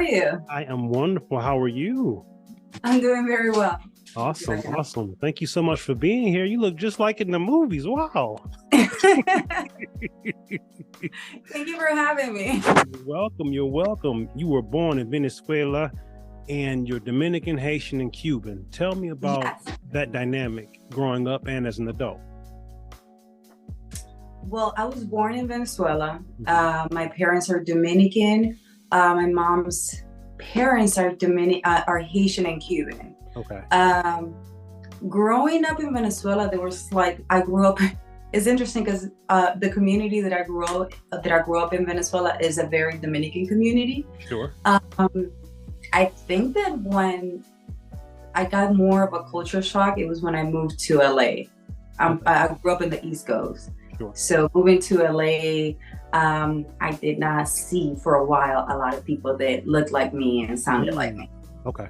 you? I am wonderful. How are you? I'm doing very well. Awesome. Awesome. Thank you so much for being here. You look just like in the movies. Wow. Thank you for having me. You're welcome. You're welcome. You were born in Venezuela and you're Dominican, Haitian, and Cuban. Tell me about that dynamic growing up and as an adult. Well, I was born in Venezuela. My parents are Dominican. My mom's parents are Haitian and Cuban. Okay. Growing up in Venezuela, I grew up. It's interesting because the community that I grew up in Venezuela is a very Dominican community. Sure. I think that when I got more of a culture shock, it was when I moved to LA. I grew up in the East Coast. Sure. So moving to LA, I did not see for a while a lot of people that looked like me and sounded like me. Okay.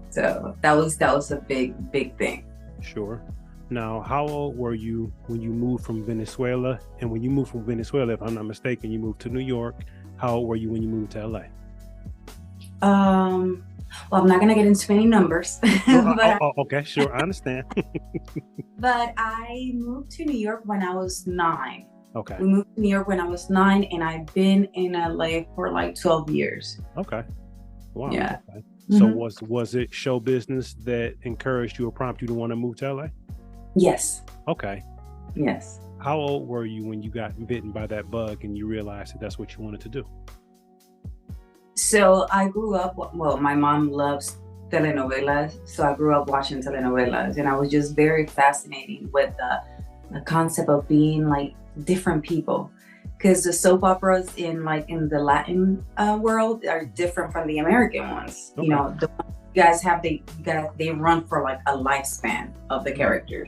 So that was a big thing. Sure. Now, how old were you when you moved from Venezuela? And when you moved from Venezuela, if I'm not mistaken, you moved to New York. How old were you when you moved to LA? Well, I'm not gonna get into any numbers. Okay, sure, I understand. But I moved to New York when I was 9. Okay. We moved to New York when I was 9, and I've been in LA for like 12 years. Okay. Wow. Yeah. Okay. So was it show business that encouraged you or prompted you to want to move to LA? Yes. Okay. Yes. How old were you when you got bitten by that bug and you realized that that's what you wanted to do? So I grew up, well, my mom loves telenovelas, so I grew up watching telenovelas, and I was just very fascinated with the concept of being like different people, because the soap operas in the Latin world are different from the American ones. Okay. You know, the guys they run for like a lifespan of the characters.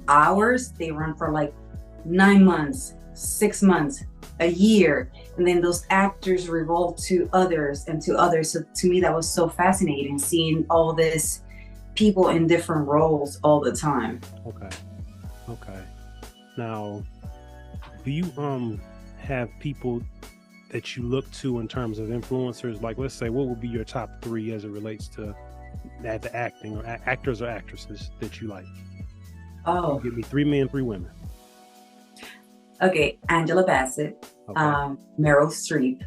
Ours, they run for like 9 months, 6 months, a year, and then those actors revolve to others and to others. So to me, that was so fascinating, seeing all this people in different roles all the time. Okay. Now, do you have people that you look to in terms of influencers? Like, let's say, what would be your top 3 as it relates to the acting, or actors or actresses that you like? Oh, give me 3 men, 3 women. Okay, Angela Bassett, Meryl Streep,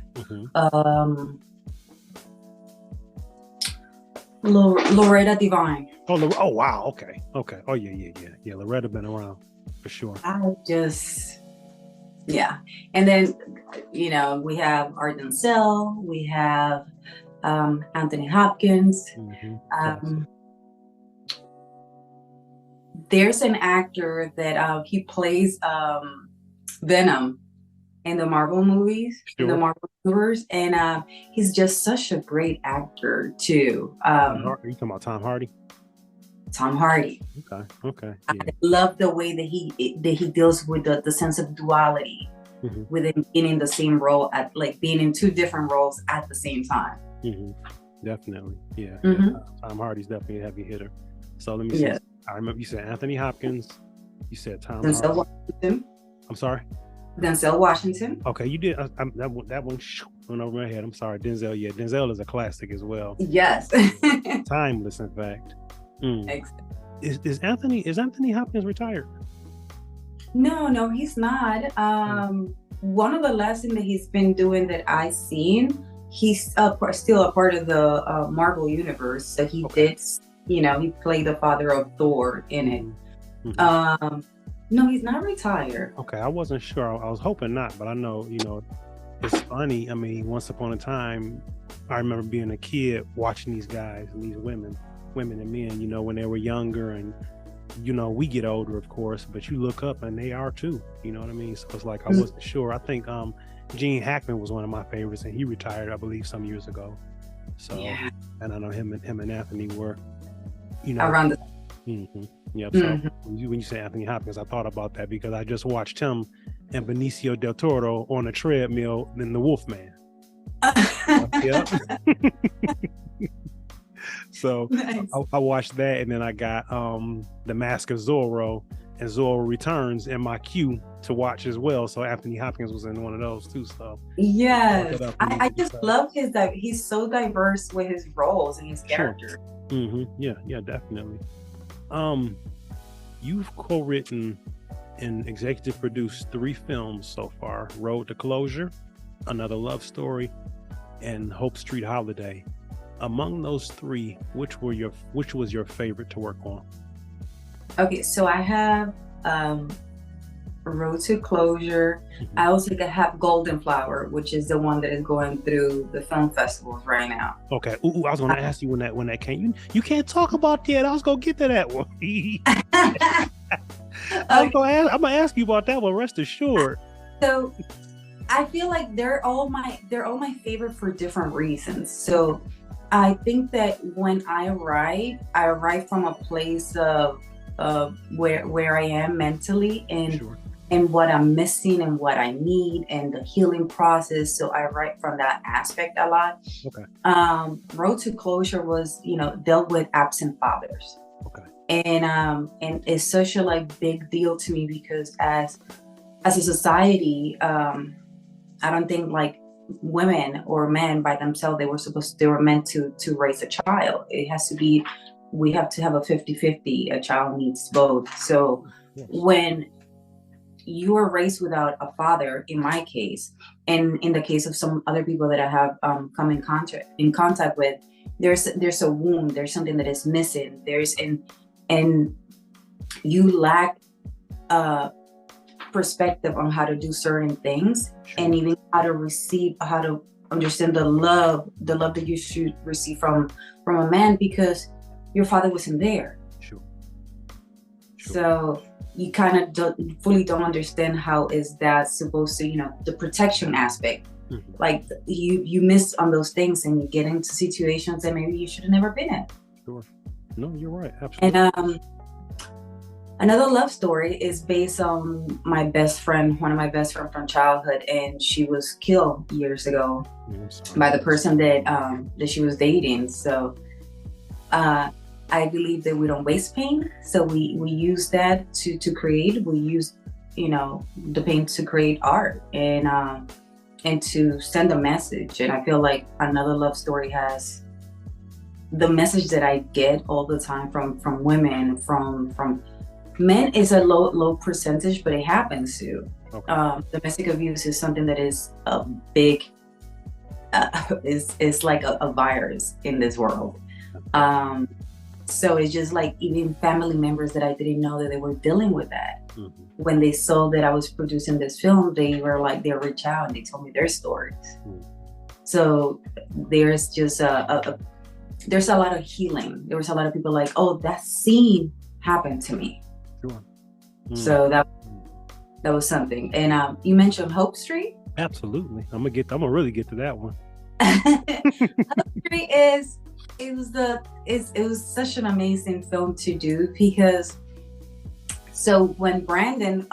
Loretta Devine. Oh wow, okay. Oh yeah. Loretta been around for sure. And then we have Art Denzel, we have Anthony Hopkins. There's an actor that he plays Venom in the Marvel movies, in the Marvel universe, and he's just such a great actor too. Are you talking about Tom Hardy? Tom Hardy. Okay. Yeah. I love the way that he deals with the sense of duality, with him being in the same role, being in 2 different roles at the same time. Definitely, yeah. Tom Hardy's definitely a heavy hitter. So let me see. I remember you said Anthony Hopkins. You said Tom Denzel Hardy. Washington. I'm sorry? Denzel Washington. Okay, you did. That one went over my head. I'm sorry. Denzel. Yeah, Denzel is a classic as well. Yes. Timeless, in fact. Exactly. Is Anthony Hopkins retired? No, he's not. One of the last things that he's been doing that I've seen, he's still a part of the Marvel universe. So he did, he played the father of Thor in it. No, he's not retired. Okay, I wasn't sure. I was hoping not, but I know, it's funny. I mean, once upon a time, I remember being a kid watching these guys and these women and men, when they were younger, and we get older, of course, but you look up and they are too. You know what I mean? So it's like I wasn't sure. I think Gene Hackman was one of my favorites, and he retired, I believe, some years ago. So, and I know him and Anthony were, around the. Yep. So when you say Anthony Hopkins, I thought about that because I just watched him and Benicio del Toro on a treadmill in The Wolfman. Yep. So Nice. I watched that, and then I got The Mask of Zorro and Zorro Returns in my queue to watch as well. So Anthony Hopkins was in one of those too. So Yes, I just love that he's so diverse with his roles and his character. Sure. Yeah, definitely. You've co-written and executive produced 3 films so far: Road to Closure, Another Love Story, and Hope Street Holiday. Among those 3, which was your favorite to work on? Okay, so I have Road to Closure. I also have Golden Flower, which is the one that is going through the film festivals right now. Okay. I was going to ask you when that came. You can't talk about that. I was going to get to that one. I'm gonna ask you about that one. Rest assured. So I feel like they're all my favorite for different reasons. So I think that when I write from a place of where I am mentally and what I'm missing and what I need and the healing process. So I write from that aspect a lot. Okay. Road to Closure was, dealt with absent fathers. Okay. And it's such a big deal to me because as a society, I don't think women or men by themselves, they were meant to raise a child. It has to be, we have to have a 50-50. A child needs both. So yes. When you are raised without a father, in my case, and in the case of some other people that I have come in contact with, there's a wound, there's something that is missing. And you lack perspective on how to do certain things, and even how to understand the love that you should receive from a man, because your father wasn't there. Sure. So you kind of don't understand how is that supposed to, the protection aspect. Mm-hmm. You miss on those things and you get into situations that maybe you should have never been in. Sure. No, you're right. Absolutely. And Another Love Story is based on one of my best friends from childhood, and she was killed years ago by the person that she was dating. So I believe that we don't waste pain, so we use that to create. We use the pain to create art and to send a message. And I feel like Another Love Story has the message that I get all the time from women, from men is a low percentage, but it happens too. Okay. Domestic abuse is something that is a big, is like a virus in this world. So it's just even family members that I didn't know that they were dealing with that. Mm-hmm. When they saw that I was producing this film, they reached out and they told me their stories. Mm-hmm. So there's just there's a lot of healing. There was a lot of people oh, that scene happened to me. Sure. Mm-hmm. So that was something. And you mentioned Hope Street. Absolutely. I'm gonna really get to that one. Hope Street it was such an amazing film to do, because so when Brandon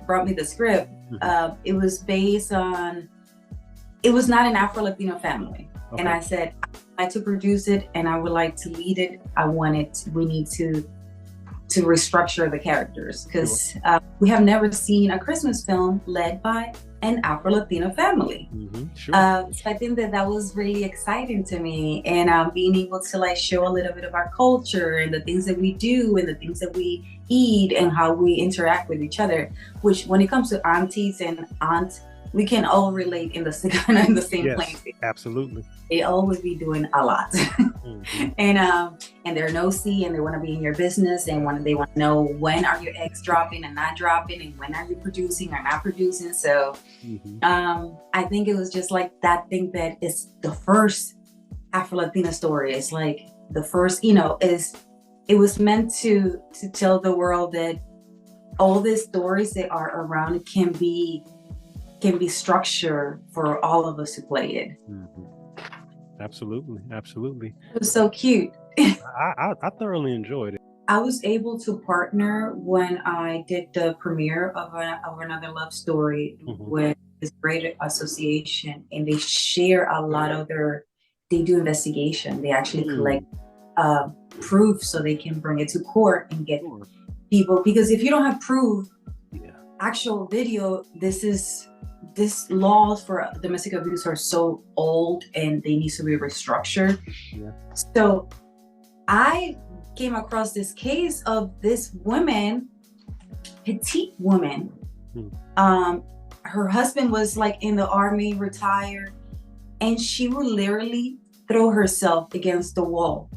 brought me the script, mm-hmm. It was based on, it was not an Afro-Latino family. Okay. And I said, I'd like to produce it and I would like to lead it. We need to restructure the characters, because we have never seen a Christmas film led by an Afro-Latino family. Mm-hmm, sure. So I think that was really exciting to me, and being able to show a little bit of our culture and the things that we do and the things that we eat and how we interact with each other, which when it comes to aunties and aunts, we can all relate in the same yes, place. Absolutely. They always be doing a lot. Mm-hmm. And they're nosy and they want to be in your business, and they want to know when are your eggs dropping and not dropping, and when are you producing or not producing. So mm-hmm. I think it was just that thing that is the first Afro-Latina story. It's the first, it was meant to tell the world that all these stories that are around can be structured for all of us to play it. Mm-hmm. Absolutely. It was so cute. I thoroughly enjoyed it. I was able to partner when I did the premiere of Another Love Story mm-hmm. with this great association, and they share a lot of they do investigation. They actually collect proof so they can bring it to court and get people. Because if you don't have proof, actual video, this laws for domestic abuse are so old and they need to be restructured. So I came across this case of this woman, petite woman. Her husband was like in the army, retired, and she would literally throw herself against the wall,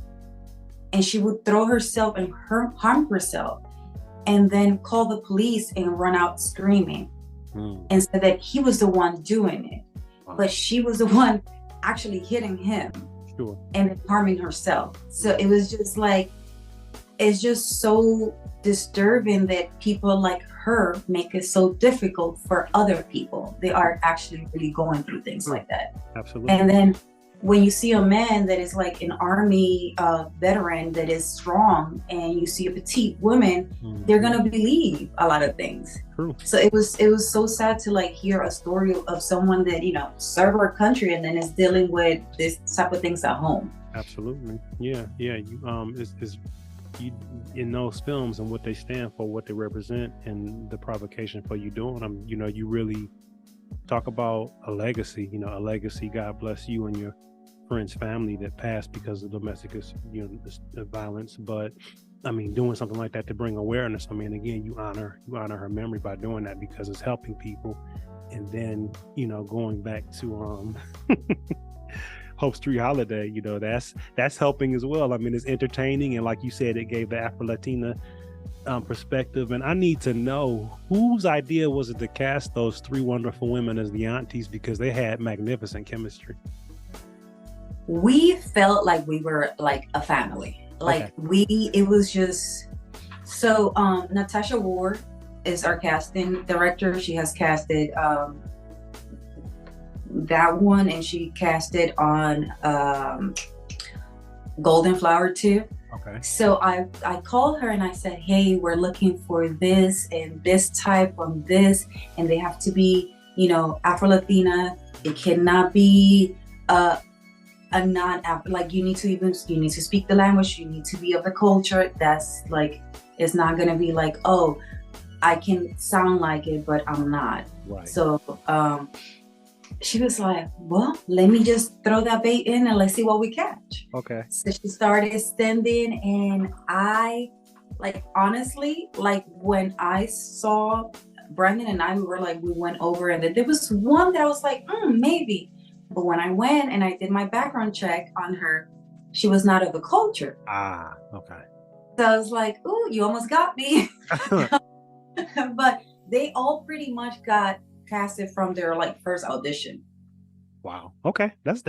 and she would throw herself and harm herself, and then call the police and run out screaming, and said that he was the one doing it, but she was the one actually hitting him and harming herself. So it was just like, it's just so disturbing that people like her make it so difficult for other people. They are actually really going through things like that. Absolutely. And then when you see a man that is like an army veteran that is strong, and you see a petite woman, they're gonna believe a lot of things. True. So it was so sad to like hear a story of someone that, you know, served our country and then is dealing with this type of things at home. Absolutely. Yeah. You you in those films and what they stand for, what they represent, and the provocation for you doing them, you know, you really talk about a legacy. You know, a legacy. God bless you and your friend's family that passed because of domestic, you know, violence. But I mean, doing something like that to bring awareness. I mean, again, you honor her memory by doing that, because it's helping people. And then, you know, going back to Hope Street Holiday, you know, that's helping as well. I mean, it's entertaining, and like you said, it gave the Afro-Latina perspective. And I need to know, whose idea was it to cast those three wonderful women as the aunties, because they had magnificent chemistry? We felt like we were like a family. Like it was just so. Natasha Ward is our casting director. She has casted that one, and she casted on Golden Flower too. Okay. So I called her and I said, hey, we're looking for this and this type on this, and they have to be, you know, Afro-Latina. It cannot be a like you need to speak the language, you need to be of the culture. That's like, it's not gonna be like, oh, I can sound like it, but I'm not. Right. So she was like, well, let me just throw that bait in and let's see what we catch. Okay. So she started standing, and I, like, honestly, like when I saw Brandon and I, we went over, and then there was one that I was like, maybe. But when I went and I did my background check on her, she was not of the culture. Ah, okay. So I was like, ooh, you almost got me. But they all pretty much got casted from their like first audition. Wow. Okay. That's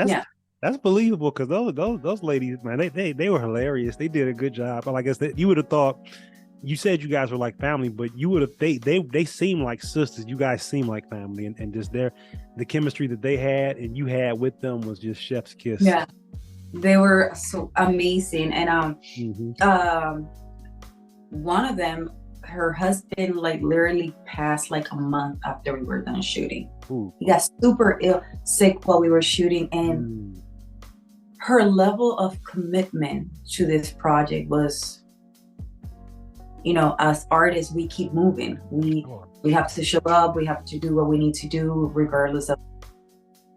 believable, because those ladies, man, they were hilarious. They did a good job. But I guess you would have thought, you said you guys were like family, but you would have they seem like sisters. You guys seem like family, and just the chemistry that they had and you had with them was just chef's kiss. Yeah, they were so amazing. And one of them, her husband like literally passed like a month after we were done shooting. Ooh. He got super sick while we were shooting, and her level of commitment to this project was, you know, as artists, we keep moving. We have to show up. We have to do what we need to do, regardless of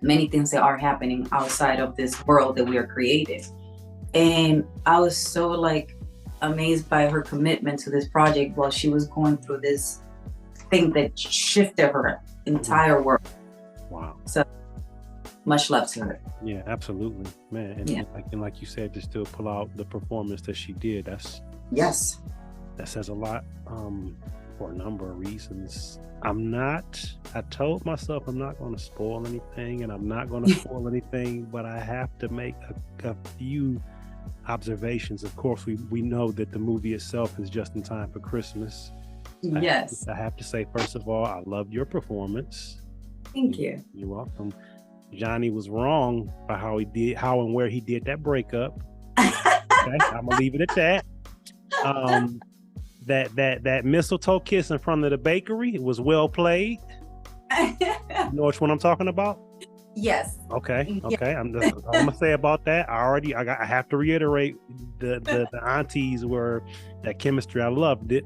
many things that are happening outside of this world that we are creating. And I was so like amazed by her commitment to this project while she was going through this thing that shifted her entire world. Wow. So much love to her. Yeah, absolutely, man. And like you said, to still pull out the performance that she did, that says a lot for a number of reasons. I told myself I'm not going to spoil anything, and I'm not going to spoil anything, but I have to make a few observations. Of course, we know that the movie itself is just in time for Christmas. Yes. I have to say, first of all, I loved your performance. Thank you. You're welcome. Johnny was wrong by how and where he did that breakup. Okay, I'm gonna leave it at that. That mistletoe kiss in front of the bakery, it was well played. You know which one I'm talking about? Yes. Okay. Yeah. I'm gonna say about that. I have to reiterate the aunties were that chemistry. I loved it.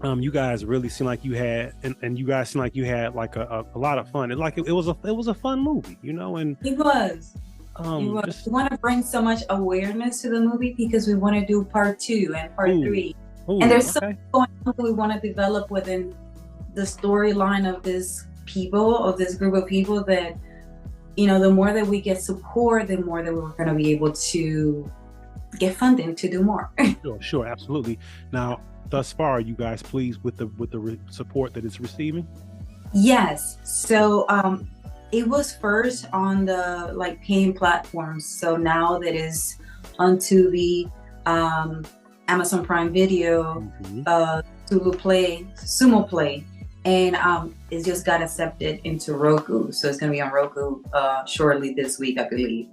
You guys really seem like you had, and you guys seem like you had like a lot of fun. It was a fun movie, you know. And It was. We want to bring so much awareness to the movie because we want to do part 2 and part 3. And there's something going on that we want to develop within the storyline of this group of people that, you know, the more that we get support, the more that we're going to be able to get funding to do more. Sure, absolutely. Now, thus far, are you guys pleased with the support that it's receiving? Yes. So it was first on the like paying platforms. So now that is onto the Amazon Prime Video, Sumo Play, and it just got accepted into Roku. So it's gonna be on Roku shortly this week, I believe.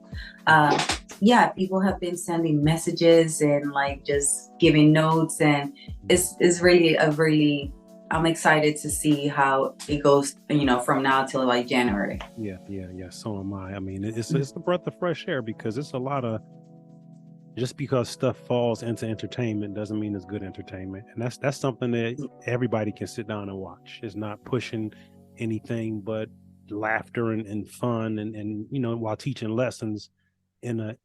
Yeah, people have been sending messages and like just giving notes, and it's really I'm excited to see how it goes, you know, from now till like January. Yeah. So am I. I mean, it's a breath of fresh air because it's a lot of, just because stuff falls into entertainment doesn't mean it's good entertainment. And that's something that everybody can sit down and watch. It's not pushing anything but laughter and fun and you know, while teaching lessons in a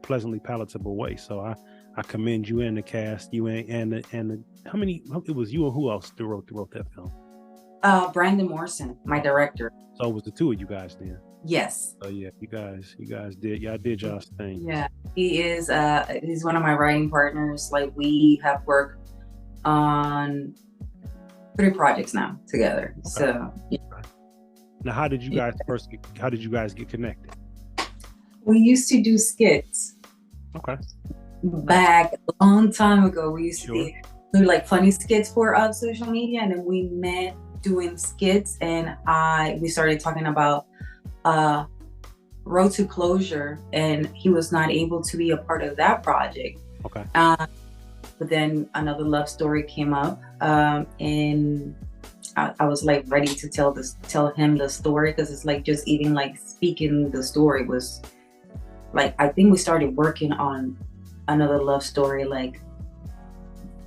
pleasantly palatable way. So I commend you and the cast, you and how many, it was you and who else wrote that film? Brandon Morrison, my director. So it was the two of you guys then? Yes. So yeah, you guys did y'all's thing. Yeah, he is he's one of my writing partners. Like we have worked on 3 projects now together. Okay. So yeah. Now how did you guys get connected? We used to do skits. Okay. Back a long time ago, we used to do like funny skits for social media, and then we met doing skits, and we started talking about Road to Closure, and he was not able to be a part of that project. Okay. But then another love story came up, and I was like ready to tell him the story, because it's like just even like speaking the story was like, I think we started working on another love story like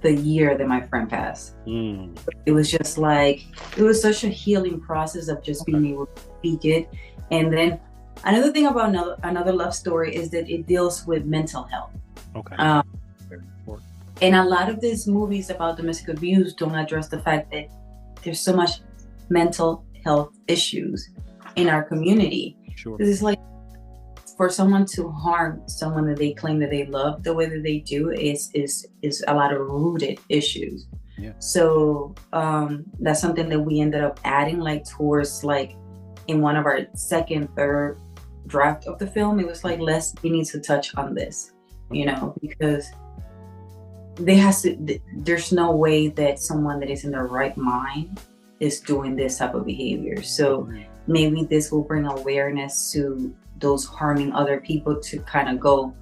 the year that my friend passed. It was just like, it was such a healing process of just being able to speak it. And then another thing about another love story is that it deals with mental health. Okay. Very important. And a lot of these movies about domestic abuse don't address the fact that there's so much mental health issues in our community. Sure. Because it's like, for someone to harm someone that they claim that they love the way that they do is a lot of rooted issues. Yeah. So that's something that we ended up adding like towards like in one of our third draft of the film. It was like, we need to touch on this, you know, because there's no way that someone that is in their right mind is doing this type of behavior. So maybe this will bring awareness to those harming other people to kind of go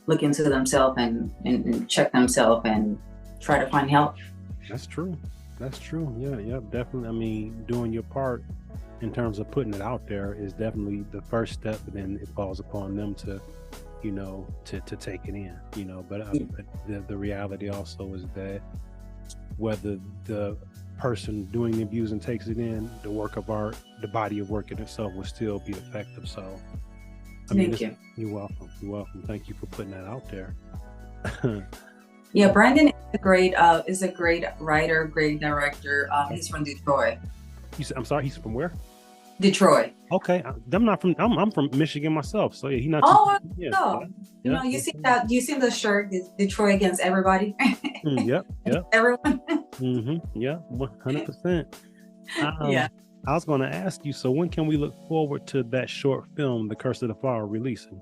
look into themselves and check themselves and try to find help. That's true. Yeah, definitely. I mean, doing your part in terms of putting it out there is definitely the first step, and then it falls upon them to, you know, to take it in, you know. But the reality also is that whether the person doing the abusing takes it in, the work of art, the body of work in itself will still be effective. So Thank you. You're welcome. Thank you for putting that out there. Yeah, Brandon is a great writer, great director. He's from Detroit. I'm sorry, he's from where? Detroit. Okay, I'm from Michigan myself, so yeah, he's not. You know, you see the shirt, Detroit against everybody. Yep. Everyone. Yeah, 100%. Yeah. I was going to ask you, so when can we look forward to that short film, The Curse of the Flower, releasing?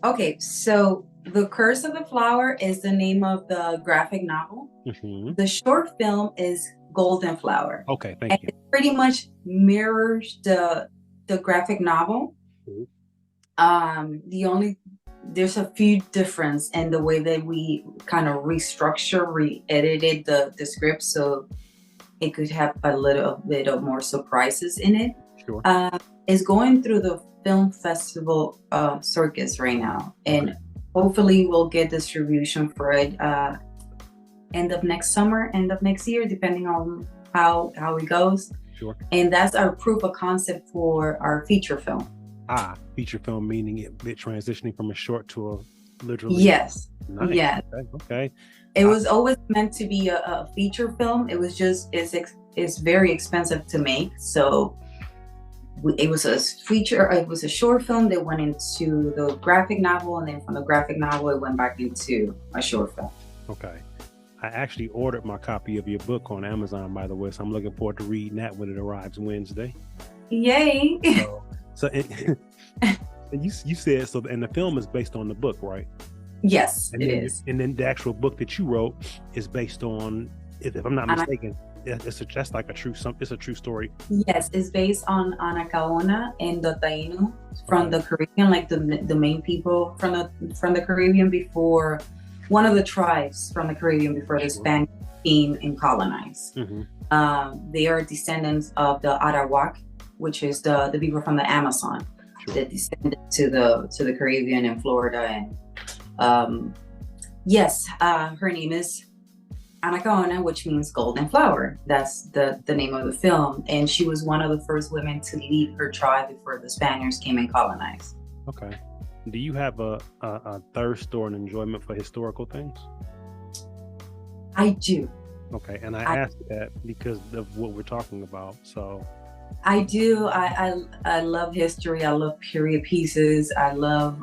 Okay, so The Curse of the Flower is the name of the graphic novel. The short film is Golden Flower. Okay, thank you. It pretty much mirrors the graphic novel. There's a few difference in the way that we kind of re-edited the script, so it could have a little bit of more surprises in it. Sure. is going through the film festival circus right now, and hopefully we'll get distribution for it end of next summer, end of next year, depending on how it goes. Sure. And that's our proof of concept for our feature film. Feature film, meaning it transitioning from a short to a literally. Yes. Nice. Yeah. Okay. It was always meant to be a feature film. It was just it's very expensive to make, so it was a feature. It was a short film that went into the graphic novel, and then from the graphic novel, it went back into a short film. Okay. I actually ordered my copy of your book on Amazon, by the way, so I'm looking forward to reading that when it arrives Wednesday. Yay! You said so, and the film is based on the book, right? Yes, and it then, is. And then the actual book that you wrote is based on, if I'm not mistaken, that's like it's a true story. Yes, it's based on Anacaona and the Taino from the Caribbean, like the main people from the Caribbean before. One of the tribes from the Caribbean before the Spanish came and colonized. They are descendants of the Arawak, which is the people from the Amazon that descended to the Caribbean and Florida. And yes, her name is Anacaona, which means golden flower. That's the name of the film. And she was one of the first women to lead her tribe before the Spaniards came and colonized. Okay. Do you have a thirst or an enjoyment for historical things? I do. Okay, and I asked that because of what we're talking about. So I do. I love history. I love period pieces. I love.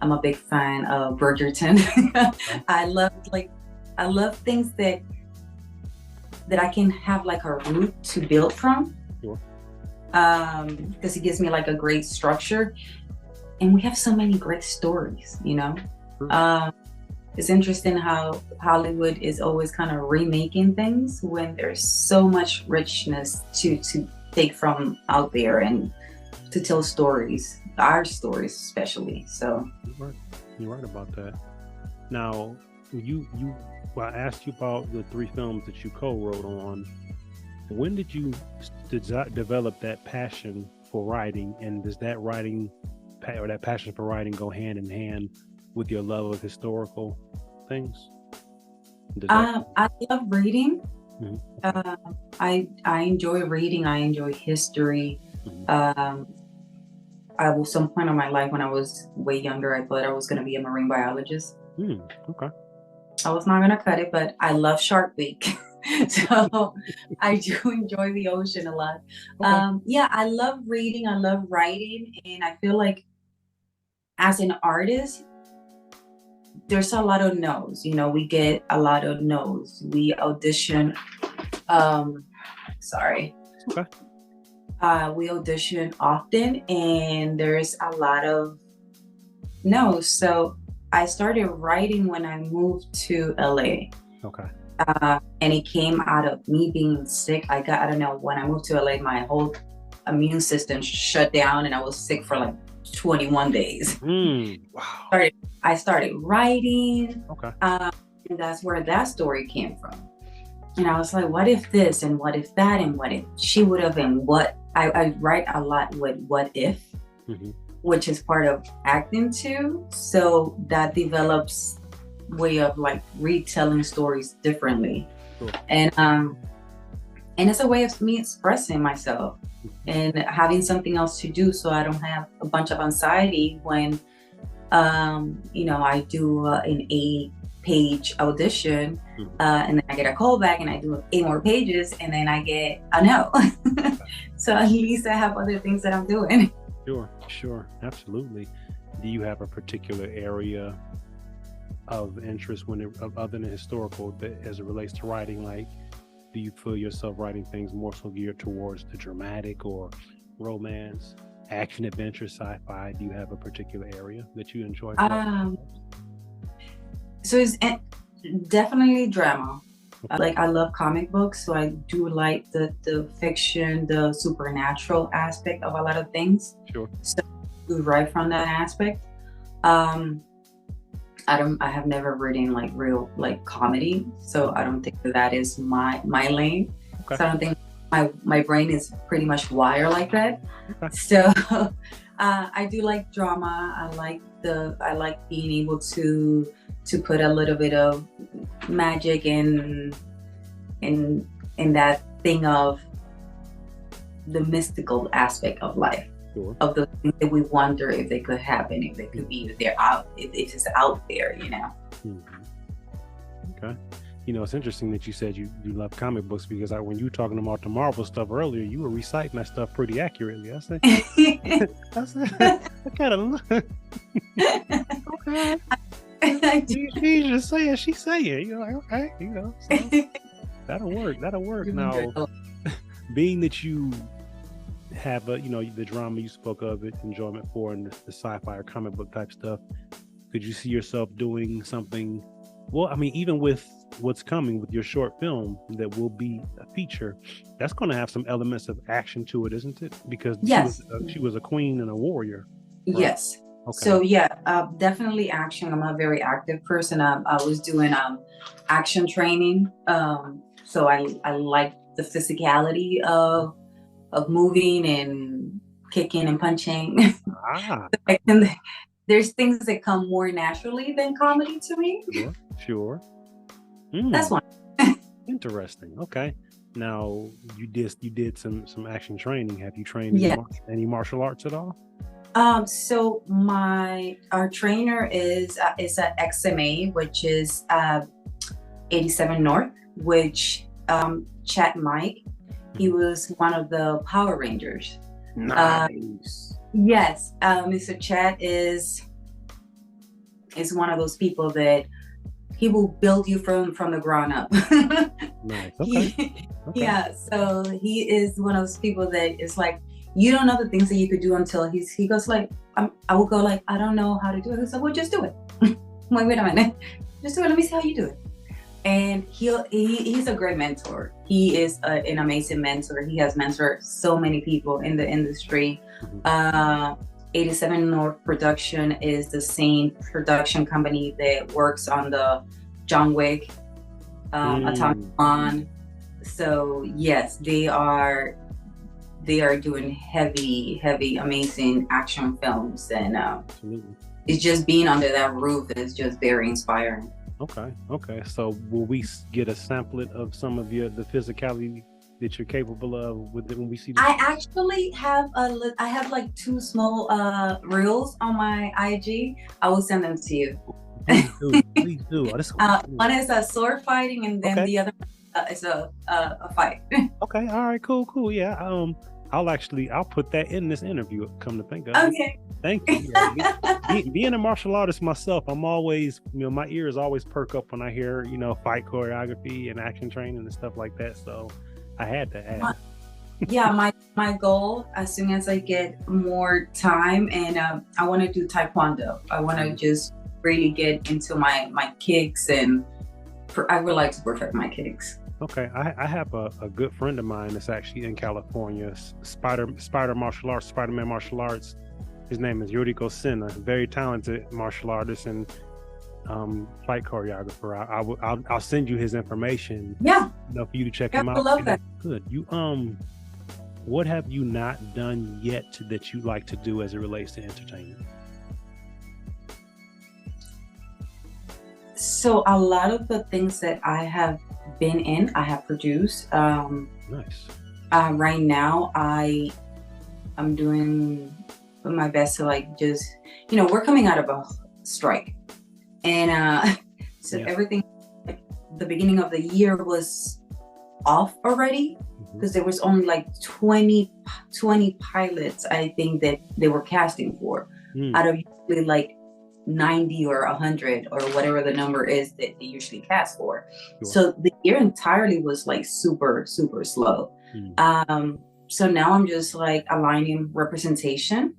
I'm a big fan of Bridgerton. I love things that I can have like a root to build from. Sure. Because it gives me like a great structure. And we have so many great stories, you know. It's interesting how Hollywood is always kind of remaking things when there's so much richness to take from out there and to tell stories, our stories especially. So you're right about that. Now, I asked you about the 3 films that you co-wrote on. When did you develop that passion for writing, and does that passion for writing go hand in hand with your love of historical things? I love reading. I enjoy reading. I enjoy history. At some point in my life when I was way younger, I thought I was going to be a marine biologist. Okay. I was not going to cut it, but I love Shark Week. So I do enjoy the ocean a lot. Okay. Yeah, I love reading. I love writing. And I feel like as an artist, there's a lot of no's. You know, we get a lot of no's. We audition. Sorry. Okay. We audition often, and there's a lot of no's. So I started writing when I moved to LA. Okay. And it came out of me being sick. I don't know, when I moved to LA, my whole immune system shut down and I was sick for like 21 days. Wow. I started writing. Okay. And that's where that story came from. And I was like, what if this and what if that and what if she would have, and what I write a lot with what if, which is part of acting too. So that develops way of like retelling stories differently. Cool. And it's a way of me expressing myself and having something else to do, so I don't have a bunch of anxiety when I do an 8-page audition and then I get a call back and I do 8 more pages and then I get a no. So at least I have other things that I'm doing. Sure, absolutely. Do you have a particular area of interest other than historical, that as it relates to writing? Like, do you feel yourself writing things more so geared towards the dramatic or romance, action, adventure, sci-fi? Do you have a particular area that you enjoy? So it's definitely drama. Like, I love comic books, so I do like the fiction, the supernatural aspect of a lot of things. Sure. So we write from that aspect. I have never written like real like comedy, so I don't think that is my lane. Okay. So I don't think my brain is pretty much wired like that. Okay. So I do like drama. I like being able to put a little bit of magic in that thing of the mystical aspect of life. Sure. Of the things that we wonder if they could happen, if they could be, if they're out, if it's out there, you know. Okay. You know, it's interesting that you said you love comic books, because when you were talking about the Marvel stuff earlier, you were reciting that stuff pretty accurately. I said, I kind of okay. She's just saying, she's saying, you're like, okay, you know, so that'll work. Now, being that you have you know, the drama you spoke of, it enjoyment for, and the sci-fi or comic book type stuff, could you see yourself doing something? Well, I mean, even with what's coming with your short film that will be a feature, that's going to have some elements of action to it, isn't it? Because yes, she was a queen and a warrior. Right? Yes. Okay. So yeah, definitely action. I'm a very active person. I was doing action training. So I like the physicality of moving and kicking and punching. And there's things that come more naturally than comedy to me. Sure. That's one. Interesting. Okay. Now you did some action training. Have you trained any martial arts at all? So our trainer is at XMA, which is 87 North, which Chat Mike, he was one of the Power Rangers. Nice. Yes. Mr. Chat is one of those people that he will build you from the ground up. Nice. Okay. Yeah. So he is one of those people that is like, you don't know the things that you could do until he goes like, I will go like, I don't know how to do it. He's like, well, just do it. I'm like, wait a minute, just do it. Let me see how you do it. And he's a great mentor. He is an amazing mentor. He has mentored so many people in the industry. 87 North Production is the same production company that works on the John Wick, Atomic Blonde. So yes, they are doing heavy, amazing action films, and it's just being under that roof is just very inspiring. Okay. So will we get a samplet of some of the physicality that you're capable of when we see this? I actually have I have like 2 small reels on my IG. I will send them to you. Please do. One is a sword fighting, and then the other is a fight. Okay. All right. Cool. Yeah. I'll put that in this interview. Come to think of it. Okay. Thank you. Yeah, being a martial artist myself, I'm always, my ears always perk up when I hear, fight choreography and action training and stuff like that. So I had to ask. Yeah, my goal, as soon as I get more time, and I want to do Taekwondo. I want to just really get into my kicks, and I would like to perfect my kicks. Okay, I have a good friend of mine that's actually in California, Spider-Man martial arts. His name is Yuriko Senna, very talented martial artist and fight choreographer. I'll send you his information. Yeah. For you to check him out. I love that. Good. You what have you not done yet that you like to do as it relates to entertainment? So a lot of the things that I have been in, I have produced. Nice. Right now, I'm doing my best to just, we're coming out of a strike, and everything, the beginning of the year was off already, because there was only like 20 pilots, I think, that they were casting for, out of usually like 90 or 100 or whatever the number is that they usually cast for. Sure. So the year entirely was like super, super slow. So now I'm just like aligning representation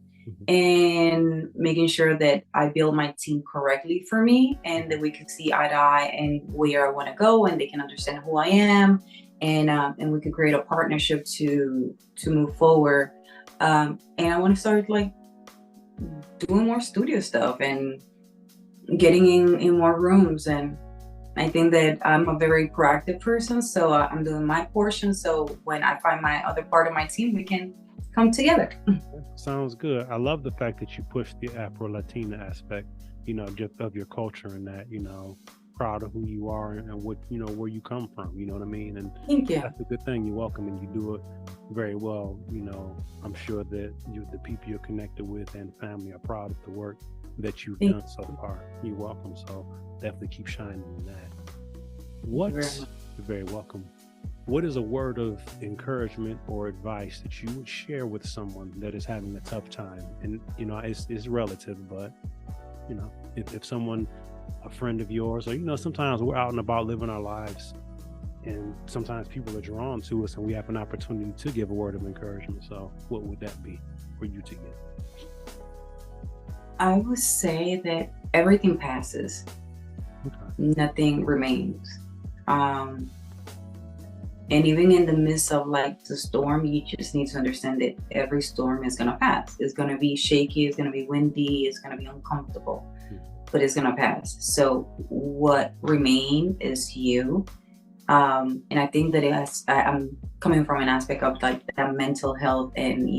and making sure that I build my team correctly for me, and that we can see eye to eye and where I want to go, and they can understand who I am, and we can create a partnership to move forward. And I want to start like doing more studio stuff and getting in more rooms and I think that I'm a very proactive person, so I'm doing my portion. So when I find my other part of my team, we can come together. Sounds good. I love the fact that you push the Afro-Latina aspect, just of your culture, and that, proud of who you are and what, where you come from, you know what I mean? And Thank you. that's a good thing. You're welcome, and you do it very well. I'm sure that the people you're connected with and family are proud of the work that you've done so far. You're welcome. So definitely keep shining in that. You're very welcome. What is a word of encouragement or advice that you would share with someone that is having a tough time? And, it's relative, but, if someone, a friend of yours, or, sometimes we're out and about living our lives, and sometimes people are drawn to us and we have an opportunity to give a word of encouragement. So what would that be for you to give? I would say that everything passes. Okay. Nothing remains. And even in the midst of like the storm, you just need to understand that every storm is going to pass. It's going to be shaky, it's going to be windy, it's going to be uncomfortable, but it's going to pass. So what remains is you. And I think that I'm coming from an aspect of like that mental health and,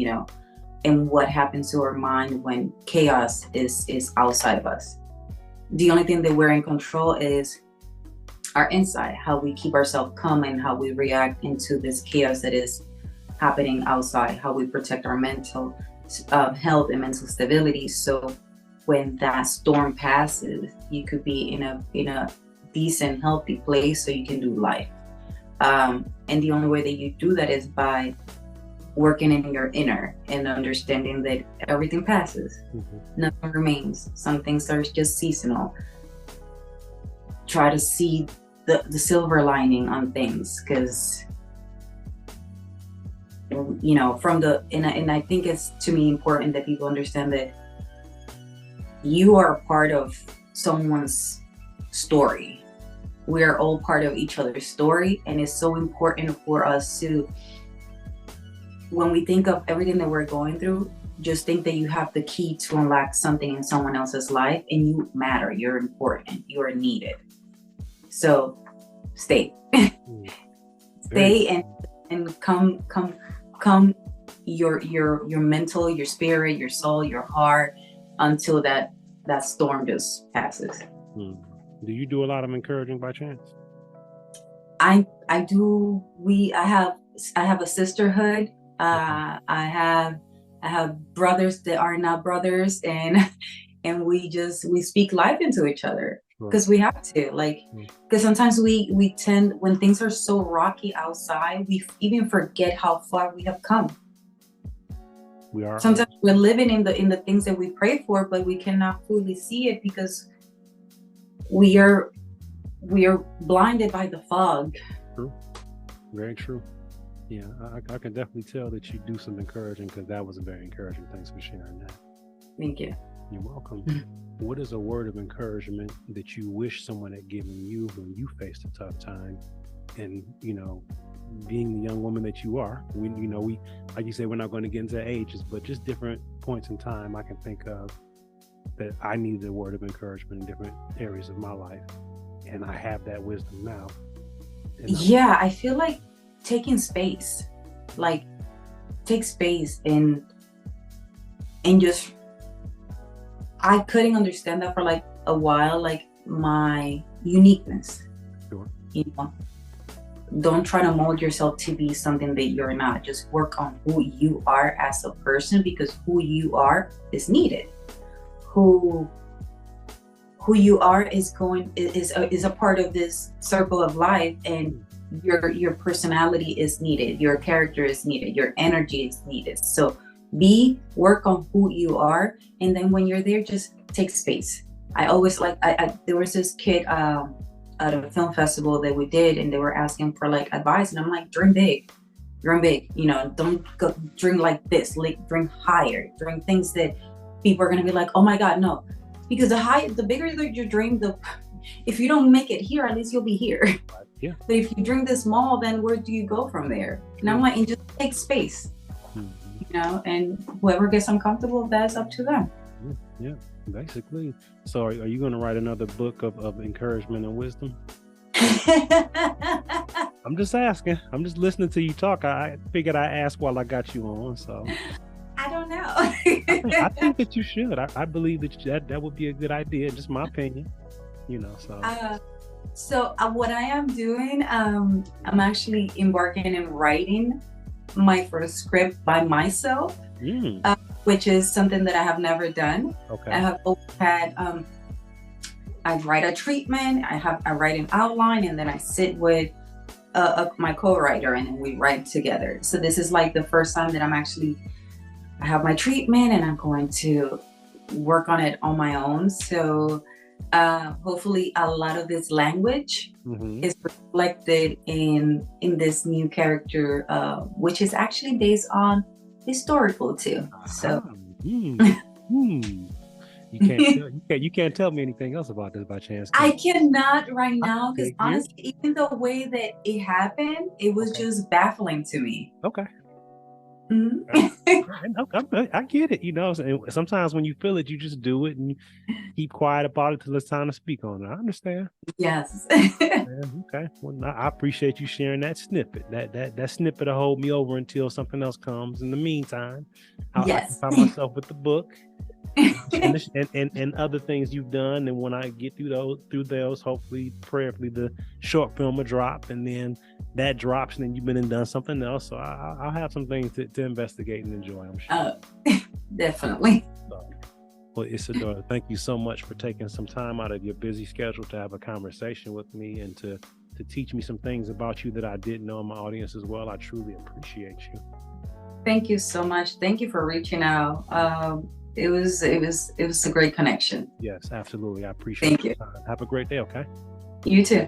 and what happens to our mind when chaos is outside of us. The only thing that we're in control is our inside, how we keep ourselves calm and how we react into this chaos that is happening outside, how we protect our mental health and mental stability. So when that storm passes, you could be in a decent, healthy place so you can do life. And the only way that you do that is by working in your inner and understanding that everything passes. Nothing remains. Some things are just seasonal. Try to see the silver lining on things, because and I think it's, to me, important that people understand that you are a part of someone's story. We are all part of each other's story, and it's so important for us to, when we think of everything that we're going through, just think that you have the key to unlock something in someone else's life, and you matter, you're important, you are needed. So stay. Stay and come your mental, your spirit, your soul, your heart, until that storm just passes. Do you do a lot of encouraging by chance? I do. I have a sisterhood. I have brothers that are not brothers, and we speak life into each other, because we have to, because sometimes we tend, when things are so rocky outside, we even forget how far we have come. Sometimes we're living in the things that we pray for, but we cannot fully see it because we are blinded by the fog. True. Very true. Yeah, I can definitely tell that you do some encouraging, because that was a very encouraging. Thanks for sharing that. Thank you. You're welcome. What is a word of encouragement that you wish someone had given you when you faced a tough time? And, being the young woman that you are, we like you say, we're not going to get into ages, but just different points in time I can think of that I needed a word of encouragement in different areas of my life. And I have that wisdom now. Yeah, I feel like taking space, take space and just, I couldn't understand that for a while, my uniqueness. Sure. Don't try to mold yourself to be something that you're not. Just work on who you are as a person, because who you are is needed. Who you are is a part of this circle of life, and your personality is needed, your character is needed, your energy is needed. So work on who you are, and then when you're there, just take space. I always there was this kid at a film festival that we did, and they were asking for advice, and I'm like, dream big, don't go drink like this, drink higher, drink things that people are going to be like, oh my God, no. Because the bigger your dream, if you don't make it here, at least you'll be here. Yeah. But if you dream this small, then where do you go from there? And I'm like, and just take space, and whoever gets uncomfortable, that's up to them. Yeah, basically. So are you going to write another book of encouragement and wisdom? I'm just asking. I'm just listening to you talk. I figured I'd ask while I got you on. So I don't know. I think that you should. I believe that would be a good idea. Just my opinion, So what I am doing, I'm actually embarking in writing my first script by myself, which is something that I have never done. Okay. I have always had, I write a treatment, I write an outline, and then I sit with my co-writer and we write together. So this is like the first time that I have my treatment and I'm going to work on it on my own. So hopefully a lot of this language is reflected in this new character, which is actually based on historical too. So you can't tell me anything else about this by chance. I cannot right now, because honestly, even the way that it happened, it was just baffling to me. Okay. I get it. And sometimes when you feel it, you just do it and you keep quiet about it till it's time to speak on it. I understand. Yes. Okay. Well, I appreciate you sharing that snippet. That snippet will hold me over until something else comes. In the meantime, I find myself with the book and other things you've done. And when I get through those, hopefully, prayerfully, the short film will drop, and then that drops, and then you've been and done something else. So I'll have some things to investigate and enjoy, I'm sure. Definitely. Well, Isadora, thank you so much for taking some time out of your busy schedule to have a conversation with me and to teach me some things about you that I didn't know in my audience as well. I truly appreciate you. Thank you so much. Thank you for reaching out. It was a great connection. Yes, absolutely. I appreciate it. Thank you. Have a great day, okay? You too.